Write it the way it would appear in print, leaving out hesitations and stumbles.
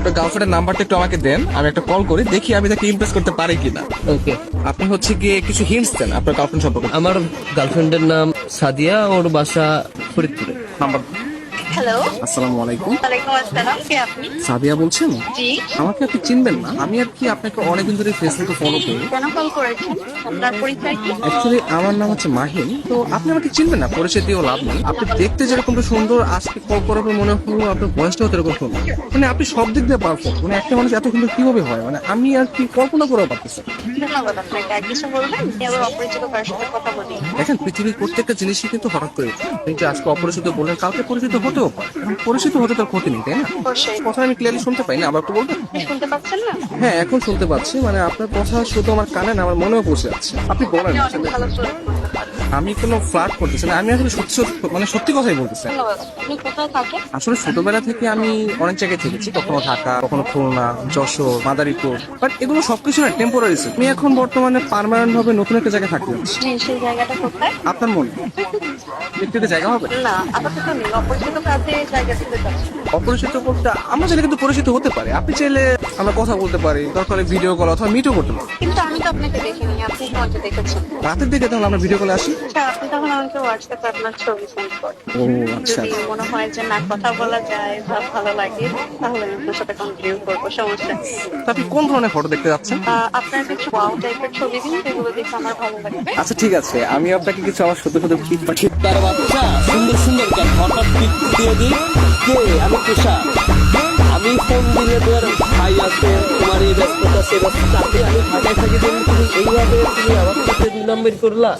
আপনার গার্লফ্রেন্ডের নাম্বারটা একটু আমাকে দেন, আমি একটা কল করি, দেখি আমি তাকে ইমপ্রেস করতে পারি কিনা। ওকে। আপনি হচ্ছে গিয়ে কিছু হিন্টস দেন আপনার গার্লফ্রেন্ড সম্পর্কে। আমার গার্লফ্রেন্ডের নাম সাদিয়া, ওর বাসা ফরিদপুরে। নাম্বার। হ্যালো। আসসালামু আলাইকুম। ওয়ালাইকুম আসসালাম, কে আপনি? সাদিয়া বলছেন? জি। আমাকে আপনি চিনবেন না, আমি আর কি আপনাকে অনেকদিন ধরে ফেসবুকে ফলো করি। কেন কল করেছেন? আপনার পরিচয় কি? অ্যাকচুয়ালি আমার নাম হচ্ছে মাহিন, তো আপনি আমাকে চিনবেন না, পরিচয় দিয়েও লাভ নেই। আপনি দেখতে যেরকম সুন্দর, আজকে কল করার পর মনে হলো আপনার বয়সটাও এরকম সুন্দর। মানে আপনি সব দিক দিয়ে পারফেক্ট। মানে একটা মানুষ এত সুন্দর কিভাবে হয়, মানে আমি আর কি কল্পনা করেও পারতেছি না। ধন্যবাদ আপনাকে। আর কিছু বলবেন? এবার অপরিচিত কারোর সাথে কথা বলি। দেখেন, পৃথিবীর প্রত্যেকটা জিনিসই কিন্তু হঠাৎ করে হয়। আপনি যে আজকে অপরিচিত বললেন, কালকে পরিচিত হতেও পারে। এখন পরিচিত হতে তার ক্ষতি নেই, তাই না? অবশ্যই। কথা আমি ক্লিয়ারলি শুনতে পাই না, আবার একটু বলবেন? শুনতে পাচ্ছেন না? হ্যাঁ, এখন শুনতে পাচ্ছি। মানে আপনার কথা শুধু আমার কানে না, আমার মনেও পৌঁছে যাচ্ছে। আপনি বলেন আপনি অনেক আসলে। ভালো ফ্লার্ট করতে পারেন। আমি কোনো ফ্লার্ট করতেছি না, আমি আসলে সত্যি কথাই বলতেছি। ধন্যবাদ। আপনি কোথায় থাকেন? আসলে ছোটবেলা থেকে আমি অনেক জায়গায় থেকেছি, কখনো ঢাকা, কখনো খুলনা, যশোর, মাদারীপুর। বাট এগুলো সবকিছু না টেম্পোরারি। আমি এখন বর্তমানে পার্মানেন্ট ভাবে নতুন একটা জায়গায় থাকতে যাচ্ছি। জি, সেই জায়গাটা কোথায়? আপনার মনে ব্যক্তিগত জায়গা হবে? না, আপাতত নেই। অপরিচিত কাছে জায়গা থেকে যাচ্ছি। অপরিচিত বলতে আমরা চাইলে কিন্তু পরিচিত হতে পারি। আপনি চাইলে আমরা কথা বলতে পারি, দরকার ভিডিও কল অথবা মিটও করতে পারি। কিন্তু আমি তো আপনাকে দেখিনি, আপনি আমাকে দেখেছেন। রাতের দিকে তাহলে আমরা ভিডিও কলে আসি। আচ্ছা, আপনি তখন আমাকে হোয়াটসঅ্যাপে আপনার ছবি সেন্ড করেন। ও আচ্ছা। যদি মনে হয় যে না, কথা বলা যায় বা ভালো লাগে, তাহলে আমি আপনার সাথে কন্টিনিউ করবো, সমস্যা নেই। তা আপনি কোন ধরনের ফটো দেখতে যাচ্ছেন? আপনার কিছু ওয়াও টাইপের ছবি দিন, যেগুলো দেখে আমার ভালো লাগবে। আচ্ছা ঠিক আছে, আমি আপনাকে কিছু আমার সত্য সত্য ক্লিপ পাঠিয়ে। তার বাচ্চা সুন্দর সুন্দর কেন হঠাৎ পিক দিয়ে দিই। কে? আমি তুষার। আমি ফোন দিলে তোর ভাই আছে, তোমার এই ব্যস্ততা সে ব্যস্ততা, আমি ঢাকায় থাকি, তুমি এইভাবে তুমি আমার সাথে 2 নম্বর করলা।